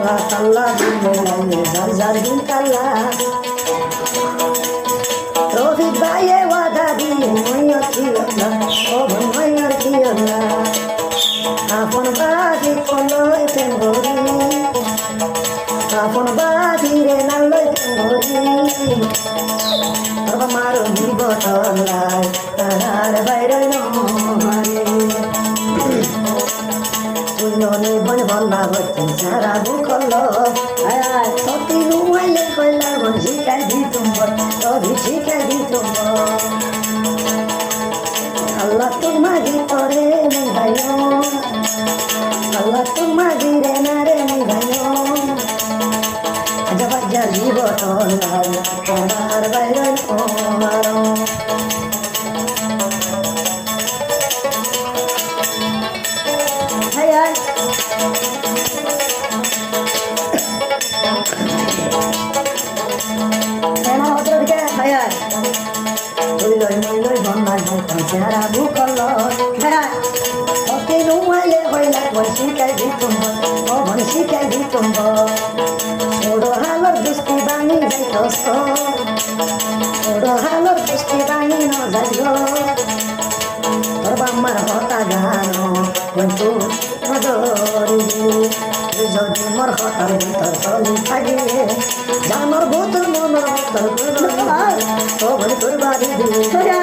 আল্লাহ তাল্লা দিলে লাগে যার যার দিন কাল্লা রফিক ভাইয়ে ওয়াদা দিয়ে ময়ূর ছিল না ও ময়ূর ছিল না আপন বাজি কলই তেঙ্গরি আপন বাজি রে নালই তেঙ্গরি বাবা মারো নিব তলাই তার বাইরে নমারে তুলনে বন বন্যা বচ্চন সারা বুকল সতী নুমাইলে কইলা বন শিখাই দি তুম্বর তবে শিখাই দি তুম্বর আল্লাহ তোমার ভিতরে নিভাইও আল্লাহ তোমার ভিড়ে না রে নিভাইও জবা জীব তোমার বাইরে তোমার চেহারা বুকল নুমাইলে হইলা বন শিখাই দি তুম্বর ও বন শিখাই দি তুম্বর ওড়ো হালর দুষ্টি বাণী যাইতস ওড়ো হালর দুষ্টি বাণী ন যাইল তোর বাম্মার হতা গানো কিন্তু নজরিবি যদি মোর হতার ভিতর চলি থাকিলে জানর বোতল মনর বোতল ও বলি তোর বাড়ি দিবি